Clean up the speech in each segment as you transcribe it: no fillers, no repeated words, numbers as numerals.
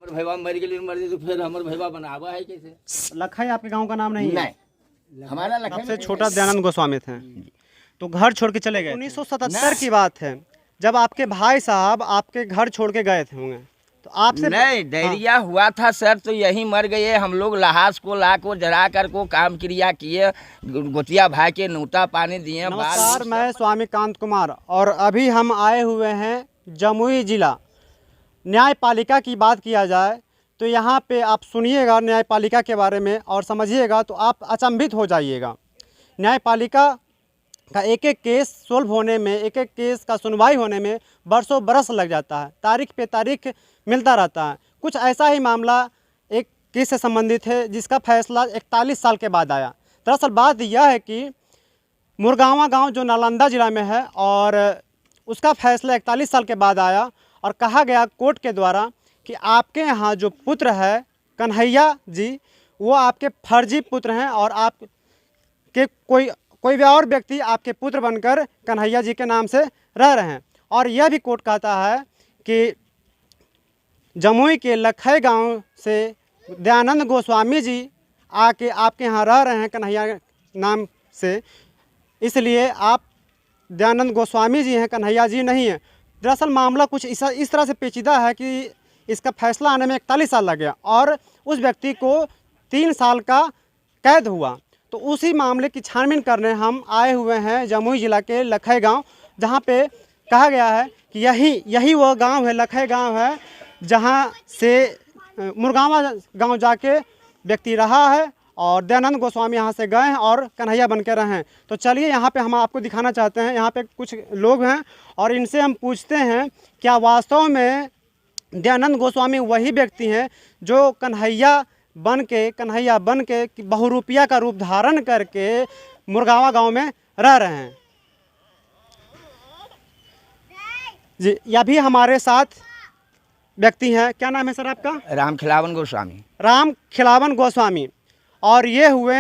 भैया मर गए मर गए तो फिर हमारे भैया बनावा है कैसे? लखई आपके गांव का नाम नहीं है? नहीं, हमारा लखन सबसे छोटा दयानंद गोस्वामी थे, तो घर छोड़ के चले गए। 1977 की बात है, जब आपके भाई साहब आपके घर छोड़ के गए थे होंगे, तो आपसे नहीं डायरिया हुआ था सर, तो यही मर गए। हम लोग लहास को ला को जरा कर को काम क्रिया किए, गोतिया भाई के नूता पानी दिए। नमस्कार, मैं स्वामी कांत कुमार और अभी हम आए हुए हैं जमुई जिला। न्यायपालिका की बात किया जाए तो यहाँ पे आप सुनिएगा न्यायपालिका के बारे में और समझिएगा तो आप अचंभित हो जाइएगा। न्यायपालिका का एक एक केस सोल्व होने में, एक एक केस का सुनवाई होने में बरसों बरस लग जाता है, तारीख पे तारीख मिलता रहता है। कुछ ऐसा ही मामला एक केस से संबंधित है जिसका फैसला 41 साल के बाद आया। दरअसल बात यह है कि मुरगावा गांव जो नालंदा ज़िला में है और उसका फैसला 41 साल के बाद आया और कहा गया कोर्ट के द्वारा कि आपके यहाँ जो पुत्र है कन्हैया जी, वो आपके फर्जी पुत्र हैं और आपके कोई भी और व्यक्ति आपके पुत्र बनकर कन्हैया जी के नाम से रह रहे हैं। और यह भी कोर्ट कहता है कि जमुई के लखई गांव से दयानंद गोस्वामी जी आके आपके यहाँ रह रहे हैं कन्हैया नाम से, इसलिए आप दयानंद गोस्वामी जी हैं, कन्हैया जी नहीं है। दरअसल मामला कुछ इस तरह से पेचीदा है कि इसका फैसला आने में 41 साल लग गया और उस व्यक्ति को 3 साल का कैद हुआ। तो उसी मामले की छानबीन करने हम आए हुए हैं जमुई ज़िला के लखई गांव, जहां पे कहा गया है कि यही वो गांव है, लखई गांव है, जहां से मुरगावा गांव जाके व्यक्ति रहा है और दयानंद गोस्वामी यहाँ से गए हैं और कन्हैया बन के रहे हैं। तो चलिए यहाँ पे हम आपको दिखाना चाहते हैं। यहाँ पे कुछ लोग हैं और इनसे हम पूछते हैं क्या वास्तव में दयानंद गोस्वामी वही व्यक्ति हैं जो कन्हैया बन के बहुरूपिया का रूप धारण करके मुरगावा गांव में रह रहे हैं। जी, यह भी हमारे साथ व्यक्ति हैं। क्या नाम है सर आपका? राम खिलावन गोस्वामी। राम खिलावन गोस्वामी। और ये हुए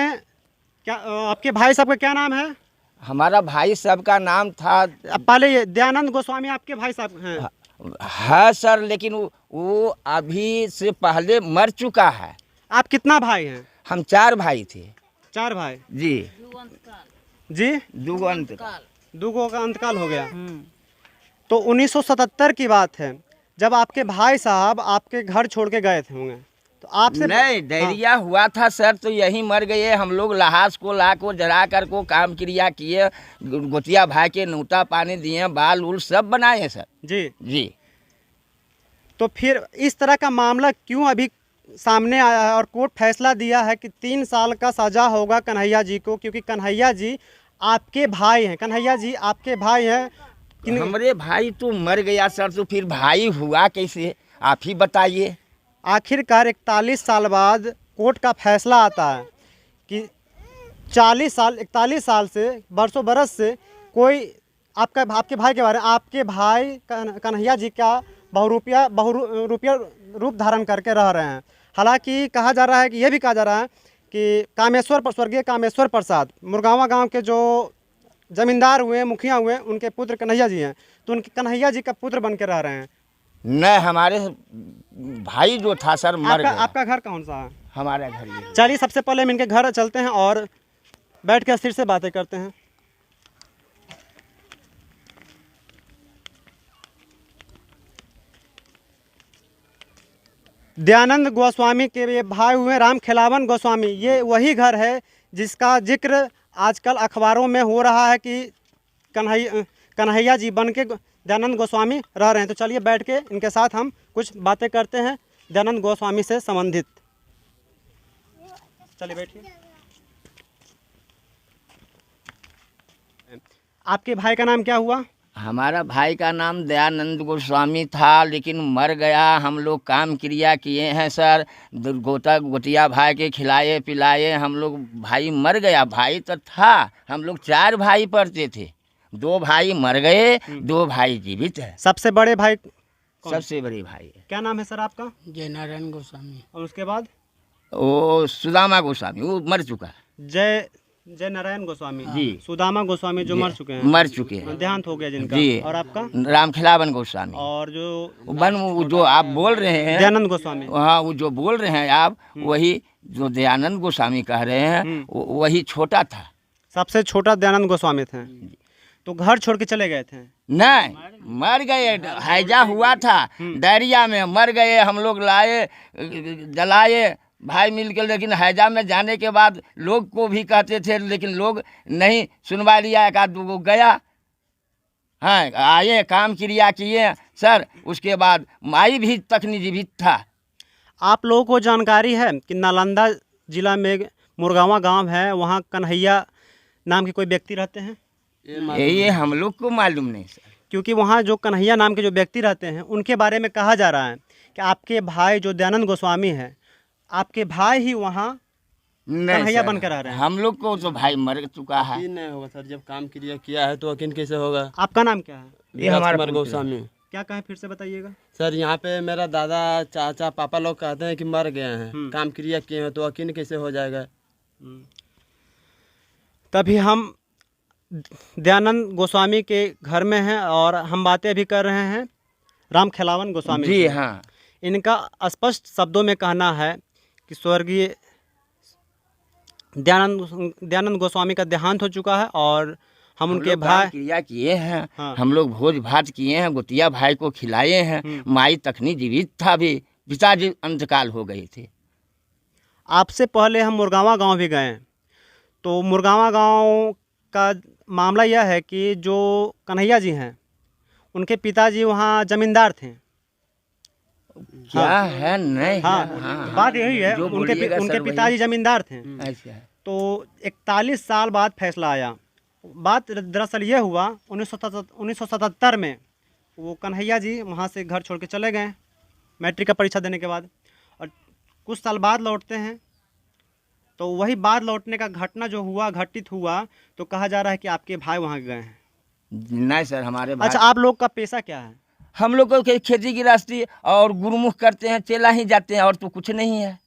क्या आपके भाई साहब का क्या नाम है? हमारा भाई साहब का नाम था, पहले ये दयानंद गोस्वामी आपके भाई साहब हैं? है सर, लेकिन वो अभी से पहले मर चुका है। आप कितना भाई हैं? हम 4 भाई थे। 4 भाई जी जी, दूगो का अंतकाल हो गया। तो 1977 की बात है, जब आपके भाई साहब आपके घर छोड़ के गए थे होंगे, तो आपसे नहीं डायरिया हुआ था सर, तो यही मर गए। हम लोग लहास को ला को जरा कर को काम क्रिया किए, गोतिया भाई के नूता पानी दिए, बाल उल सब बनाए सर। जी जी। तो फिर इस तरह का मामला क्यों अभी सामने आया है और कोर्ट फैसला दिया है कि 3 साल का सज़ा होगा कन्हैया जी को, क्योंकि कन्हैया जी आपके भाई हैं। कन्हैया जी आपके भाई हैं। हमारे भाई तो मर गया सर, तो फिर भाई हुआ कैसे, आप ही बताइए। आखिरकार 41 साल बाद कोर्ट का फैसला आता है कि 41 साल से बरसों बरस से कोई आपके भाई के बारे में, आपके भाई कन्हैया जी का बहुरूपिया रूप धारण करके रह रहे हैं। हालांकि कहा जा रहा है कि यह भी कहा जा रहा है कि स्वर्गीय कामेश्वर प्रसाद मुरगावा गांव के जो जमींदार हुए, मुखिया हुए, उनके पुत्र कन्हैया जी हैं, तो उनके कन्हैया जी का पुत्र बन के रह रहे हैं। नहीं, हमारे भाई जो था सर मर गया। आपका घर कौन सा है? हमारा घर ये। चलिए सबसे पहले हम इनके घर चलते हैं और बैठ के स्थिर से बातें करते हैं। दयानंद गोस्वामी के ये भाई हुए राम खिलावन गोस्वामी, ये वही घर है जिसका जिक्र आजकल अखबारों में हो रहा है कि कन्हैया जी बन के दयानंद गोस्वामी रह रहे हैं। तो चलिए बैठ के इनके साथ हम कुछ बातें करते हैं दयानंद गोस्वामी से संबंधित। चलिए बैठिए। आपके भाई का नाम क्या हुआ? हमारा भाई का नाम दयानंद गोस्वामी था, लेकिन मर गया। हम लोग काम क्रिया किए हैं सर, गोतिया भाई के खिलाए पिलाए, हम लोग भाई मर गया। भाई तो था, हम लोग 4 भाई पढ़ते थे, 2 भाई मर गए, 2 भाई जीवित है। सबसे बड़े भाई सबसे बड़े भाई है। क्या नाम है सर आपका? जय नारायण गोस्वामी। और उसके बाद वो सुदामा गोस्वामी, वो मर चुका है। जय जय नारायण गोस्वामी जी। सुदामा गोस्वामी जो मर चुके हैं, मर चुके हैं देहांत हो गया जिनका। जी। और आपका? रामखिलावन गोस्वामी। और जो वो जो आप बोल रहे हैं दयानंद गोस्वामी। हाँ, वो जो बोल रहे हैं आप, वही जो दयानंद गोस्वामी कह रहे हैं वही छोटा था। सबसे छोटा दयानंद गोस्वामी थे। तो घर छोड़ के चले गए थे? नहीं, मर गए। हैजा हुआ था डायरिया में, मर गए। हम लोग लाए, जलाए भाई मिलकर, लेकिन हैजा में जाने के बाद लोग को भी कहते थे, लेकिन लोग नहीं सुनवा लिया। एक आध वो गया, हाँ, आए काम क्रिया किए सर। उसके बाद माई भी तक जीवित था। आप लोगों को जानकारी है कि नालंदा जिला में मुरगावा गांव है, वहाँ कन्हैया नाम के कोई व्यक्ति रहते हैं? ये हम लोग को मालूम नहीं सर। क्योंकि वहाँ जो कन्हैया नाम के जो व्यक्ति रहते हैं उनके बारे में कहा जा रहा है कि आपके भाई जो दयानंद गोस्वामी है, आपके भाई ही वहाँ कन्हैया बनकर रह रहे हैं। हम लोग को तो भाई मर चुका है। यकीन नहीं होगा सर, जब काम क्रिया किया है तो यकीन कैसे होगा। आपका नाम क्या है? ये हमारा कुमार गोस्वामी। क्या कहें, फिर से बताइएगा। सर यहाँ पे मेरा दादा चाचा पापा लोग कहते हैं कि मर गए हैं, काम क्रिया किए हैं, तो यकीन कैसे हो जाएगा। तभी हम दयानंद गोस्वामी के घर में हैं और हम बातें भी कर रहे हैं रामखिलावन गोस्वामी जी से। हाँ। इनका स्पष्ट शब्दों में कहना है कि स्वर्गीय दयानंद गोस्वामी का देहांत हो चुका है और हम उनके लोग भाई काम क्रिया किए हैं। हाँ। हम लोग भोज भात किए हैं, गोतिया भाई को खिलाए हैं। माई तखनी जीवित था भी, पिताजी अंतकाल हो गए थे। आपसे पहले हम मुरगावा गांव भी गए। तो मुरगावा गांव का मामला यह है कि जो कन्हैया जी हैं उनके पिताजी वहाँ जमींदार थे। क्या है नहीं हाँ, है? हाँ, बात यही है, जो उनके बोलिएगा उनके सर वही। पिताजी जमींदार थे। अच्छा। तो 41 साल बाद फैसला आया। बात दरअसल ये हुआ 1977 में वो कन्हैया जी वहाँ से घर छोड़ के चले गए मैट्रिक का परीक्षा देने के बाद, और कुछ साल बाद लौटते हैं। तो वही बाद लौटने का घटना जो हुआ, घटित हुआ, तो कहा जा रहा है कि आपके भाई वहाँ गए हैं। नहीं सर, हमारे भाई। अच्छा, आप लोग का पेशा क्या है? हम लोग को खेती गृहस्थी और गुरुमुख करते हैं, चेला ही जाते हैं, और तो कुछ नहीं है।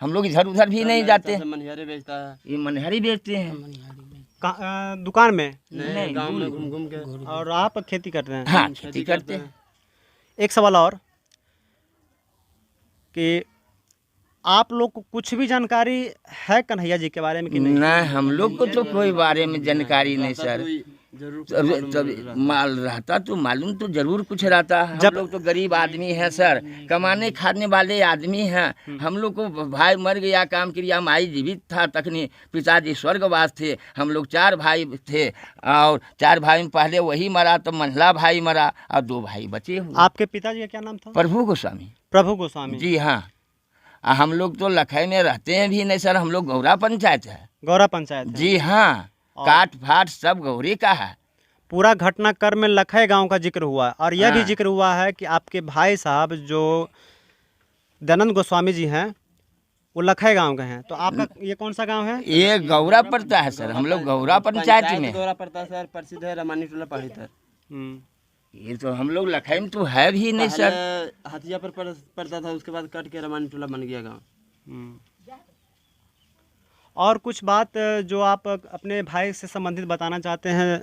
हम लोग इधर उधर भी नहीं जाते हैं। मनिहारे बेचता है। ये मनहरी बेचते हैं। दुकान में? नहीं, गांव में घूम घूम के। और आप खेती करते हैं? हाँ, खेती करते हैं। एक सवाल और कि आप लोग को कुछ भी जानकारी है कन्हैया जी के बारे में कि नहीं? नहीं, हम लोग को तो कोई बारे में जानकारी नहीं सर। जरूर तब माल रहता तो मालूम तो जरूर कुछ रहता है। हम लोग तो गरीब आदमी हैं सर, कमाने खाने वाले आदमी हैं। हम लोग को भाई मर गया, काम क्रिया, माई जीवित था तखनी, पिताजी स्वर्गवास थे। हम लोग 4 भाई थे और 4 भाई में पहले वही मरा, तो मंझला भाई मरा और 2 भाई बचे हुए। आपके पिताजी का क्या नाम था? प्रभु गोस्वामी। प्रभु गोस्वामी। जी हाँ। हम लोग तो लखई में रहते हैं भी नहीं सर, हम लोग गौरा पंचायत है। गौरा पंचायत है। जी हाँ, काट फाट सब गौरी का है। पूरा घटनाक्रम में लखई गांव का जिक्र हुआ और यह भी हाँ। जिक्र हुआ है कि आपके भाई साहब जो दयानंद गोस्वामी जी हैं वो लखई गांव के हैं। तो आपका ये कौन सा गांव है? ये गौरा पड़ता है सर, हम लोग गौरा पंचायत में। गौरा पड़ता है सर, प्रसिद्ध है रमानी टोला पढ़ी था। ये तो हम लोग लखई में तो है भी नहीं सर। पहले हथिया पर पड़ता था, उसके बाद कट के रमानी टोला बन गया गाँव। और कुछ बात जो आप अपने भाई से संबंधित बताना चाहते हैं?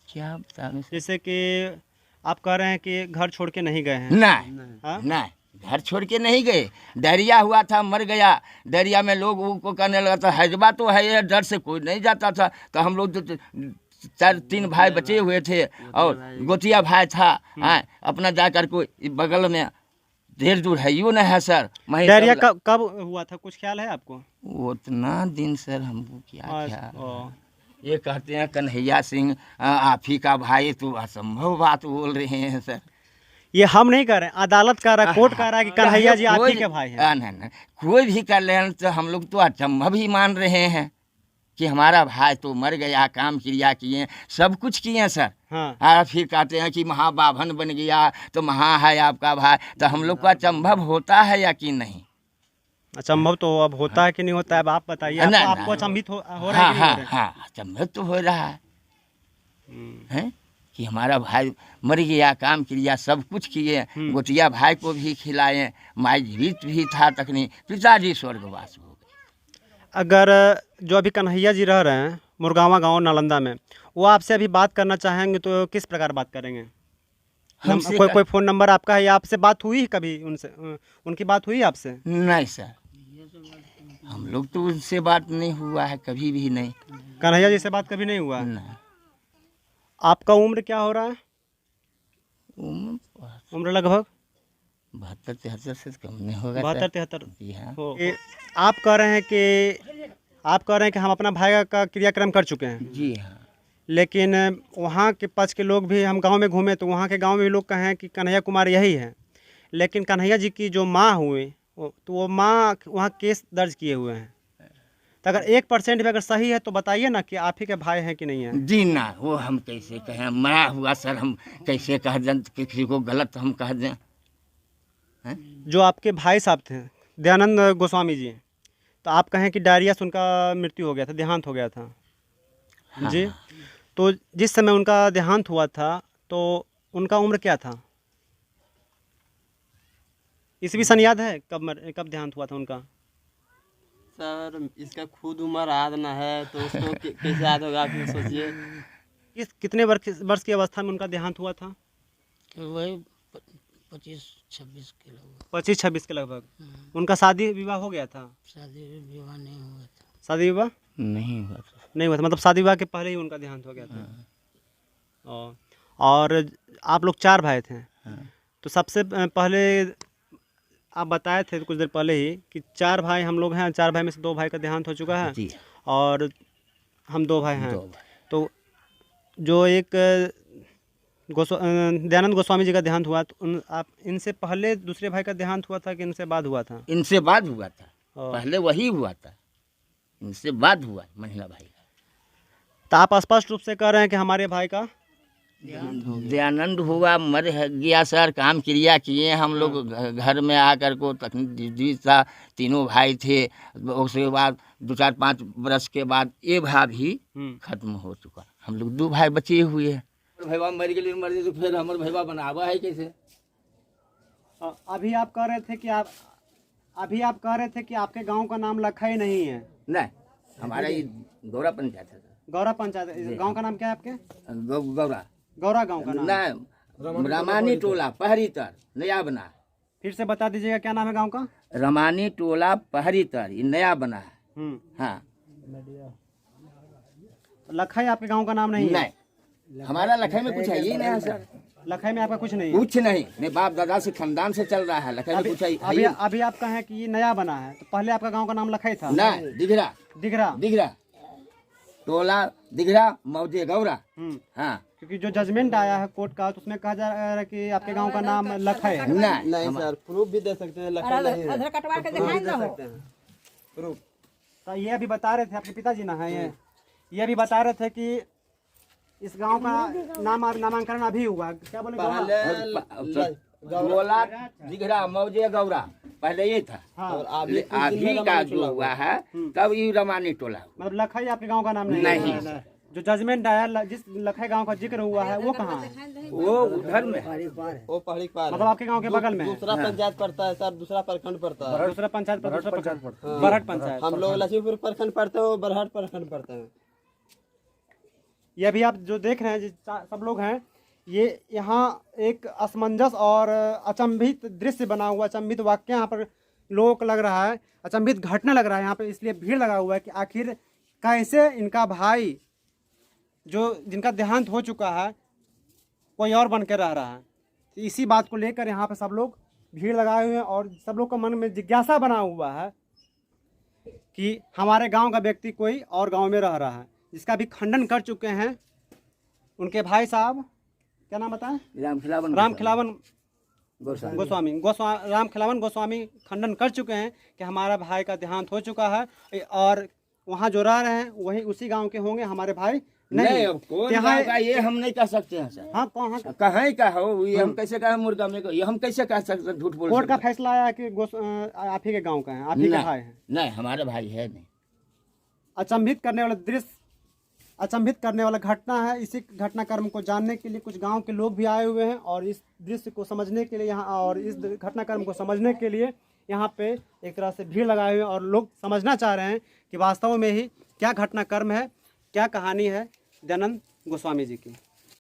क्या बताऊं सर? जैसे कि आप कह रहे हैं कि घर छोड़ के नहीं गए हैं। नहीं हाँ? नहीं, घर छोड़ के नहीं गए। डायरिया हुआ था, मर गया। डायरिया में लोग को कहने लगा था हैजबा तो है, ये डर से कोई नहीं जाता था। तो हम लोग तो 4-3 भाई बचे हुए थे और गोतिया भाई था। हाँ, अपना जाकर कोई बगल में ढेर दूर है यूँ नहीं है सर। डायरिया कब हुआ था, कुछ ख्याल है आपको? उतना दिन सर हमको क्या ख्याल। ओ, ये कहते हैं कन्हैया सिंह आप ही का भाई, तो असंभव बात बोल रहे हैं सर। ये हम नहीं कर रहे हैं, अदालत का रहा, कोर्ट कह रहा है कि कन्हैया जी आप ही के भाई हैं। नहीं, कोई भी कर ले तो हम लोग तो अचंभव ही मान रहे हैं कि हमारा भाई तो मर गया, काम क्रिया किए, सब कुछ किए सर। हाँ। और फिर कहते हैं कि महाबाभन बन गया तो महा है आपका भाई। तो हम लोग को अचंभव होता है या कि नहीं? अचंभव तो अब होता है कि नहीं होता है, अब आप बताइए। नहीं, आपको नहीं। अचंभित हो रहा है हाँ कि नहीं हो हाँ रहा है? हाँ, अचंभव तो हो रहा है कि हमारा भाई मर गया, काम क्रिया सब कुछ किए, गोतिया भाई को भी खिलाए, माई जीवित भी था तकनी, पिताजी स्वर्गवास हो गए। अगर जो अभी कन्हैया जी रह रहे हैं मुरगावा गांव नालंदा में, वो आपसे अभी बात करना चाहेंगे तो किस प्रकार बात करेंगे? हमसे कोई फ़ोन नंबर आपका है या आपसे बात हुई है कभी उनसे? उनकी बात हुई आपसे? नहीं सर, हम लोग तो उनसे बात नहीं हुआ है कभी भी नहीं। कन्हैया जी से बात कभी नहीं हुआ है? नहीं। आपका उम्र क्या हो रहा है? उम्र लगभग 72-73 से कम नहीं होगा सर। 72-73 जी हाँ। आप कह रहे हैं कि हम अपना भाई का क्रियाक्रम कर चुके हैं, जी हाँ। लेकिन वहाँ के पक्ष के लोग भी, हम गांव में घूमे तो वहाँ के गांव में भी लोग कहें कि कन्हैया कुमार यही है, लेकिन कन्हैया जी की जो माँ हुई तो वो माँ वहाँ केस दर्ज किए हुए हैं। तो अगर 1% भी अगर सही है तो बताइए ना कि आप ही के भाई हैं कि नहीं है? जी ना, वो हम कैसे कहें, मरा हुआ सर, हम कैसे कह दें किसी को गलत हम कह दें? जो आपके भाई साहब थे दयानंद गोस्वामी जी, तो आप कहें कि डायरिया से उनका मृत्यु हो गया था, देहांत हो गया था। हाँ। जी, तो जिस समय उनका देहांत हुआ था तो उनका उम्र क्या था? ईस्वी सन याद है कब देहांत हुआ था उनका? सर इसका खुद उम्र याद ना है तो उसको कैसे याद होगा, आप ही सोचिए। कितने वर्ष की अवस्था में उनका देहांत हुआ था? वही 25-26 के लगभग। 25-26 के लगभग। उनका शादी विवाह हो गया था? शादी विवाह नहीं हुआ था। शादी विवाह नहीं हुआ सर। नहीं हुआ था, मतलब शादी विवाह के पहले ही उनका देहांत हो गया था। और आप लोग 4 भाई थे, तो सबसे पहले आप बताए थे कुछ देर पहले ही कि 4 भाई हम लोग हैं, 4 भाई में से 2 भाई का देहांत हो चुका है जी। और हम 2 भाई हैं। 2 भाई। तो जो एक दयानंद गोस्वामी जी का देहांत हुआ, तो आप इनसे पहले दूसरे भाई का देहांत हुआ था कि इनसे बाद हुआ था? इनसे बाद हुआ था, और पहले वही हुआ था, इनसे बाद हुआ महिला भाई का। तो आप स्पष्ट रूप से कह रहे हैं कि हमारे भाई का दयानंद हुआ, मर गया सर, काम क्रिया किए हम लोग घर में आकर को तकलीफ था, तीनों भाई थे। उसके बाद 2-4-5 बरस के बाद ये भाई भी खत्म हो चुका, हम लोग 2 भाई बचे हुए हैं। भैया मर गए, मर गए तो फिर हमारे भैया बनावा है कैसे? अभी आप कह रहे थे कि आपके गांव का नाम लखई नहीं है? नहीं, हमारा ये गौरा पंचायत है। गौरा पंचायत। गांव का नाम क्या है आपके? गौरा गौरा गांव का नाम? नहीं, रमानी टोला पहरी तर नया बना है। फिर से बता दीजिएगा क्या नाम है गांव का? रमानी टोला पहरी तर, ये नया बना है। हाँ। लखई आपके गांव का नाम नहीं है? नहीं, हमारा लखई में कुछ है ही नहीं है सर। लखई में आपका कुछ नहीं है? कुछ नहीं, मेरे बाप दादा से खानदान से चल रहा है, लखई में कुछ है ही अभी अभी आप कहें कि ये नया बना है, तो पहले आपका गांव का नाम लखई था? नहीं, दिघरा दिघरा टोला, दिघरा मौजे गौरा। हाँ। क्योंकि जो जजमेंट आया है कोर्ट का, तो उसमें कहा जा रहा है कि आपके गांव का नाम लखई है। नहीं सर, प्रूफ भी दे सकते हैं, लखनऊ नहीं है। आधार कटवा के दिखाई ना हो। प्रूफ। तो ये अभी बता रहे थे आपके पिताजी ना है, ये अभी बता रहे थे कि इस गांव का नामांकन अभी हुआ, क्या बोले? टोला दिघरा मौजे गौरा पहले ये था। हाँ। और अभी का जो हुआ है तब ये रमानी टोला। मतलब लखई आपके गांव का नाम नहीं है? जो जजमेंट आया, जिस लखई गांव का जिक्र हुआ है, वो कहाँ है? वो उधर में है, वो पहाड़ी पार मतलब आपके गांव के बगल में है? दूसरा पंचायत पड़ता है सर, दूसरा प्रखंड पड़ता है। दूसरा पंचायत पड़ता है, बरहट पंचायत। हम लोग लक्ष्मीपुर प्रखंड पड़ते हैं, वो बरहट प्रखंड पड़ता है। ये अभी आप जो देख रहे हैं सब लोग हैं, ये यहाँ एक असमंजस और अचंभित दृश्य बना हुआ, अचंभित वाक्य यहाँ पर लोगों को लग रहा है, अचंभित घटना लग रहा है यहाँ पे, इसलिए भीड़ लगा हुआ है कि आखिर कैसे इनका भाई जो जिनका देहांत हो चुका है कोई और बन के रह रहा है। तो इसी बात को लेकर यहाँ पे सब लोग भीड़ लगाए हुए हैं और सब लोग का मन में जिज्ञासा बना हुआ है कि हमारे गांव का व्यक्ति कोई और गांव में रह रहा है, जिसका भी खंडन कर चुके हैं उनके भाई साहब। क्या नाम बताएं? राम खिलावन गोस्वामी खंडन कर चुके हैं कि हमारा भाई का देहांत हो चुका है और वहाँ जो रह रहे हैं वही उसी गांव के होंगे, हमारे भाई नहीं। अब कौन गाँव का ये हम नहीं कह सकते हैं सर। हाँ, कहाँ कहीं का हो ये हम कैसे कहें? मुर्गा में ये हम कैसे कह सकते हैं? झूठ बोल कोर्ट का फैसला आया कि आप ही के गांव का है, आप ही के भाई हैं? नहीं, हमारा भाई है नहीं। अचंभित करने वाला दृश्य, अचंभित करने वाला घटना है। इसी घटनाक्रम को जानने के लिए कुछ गांव के लोग भी आए हुए हैं और इस दृश्य को समझने के लिए यहाँ, और इस घटनाक्रम को समझने के लिए यहाँ पे एक तरह से भीड़ लगाए हुए हैं और लोग समझना चाह रहे हैं कि वास्तव में ही क्या घटनाक्रम है, क्या कहानी है दयानंद गोस्वामी जी की।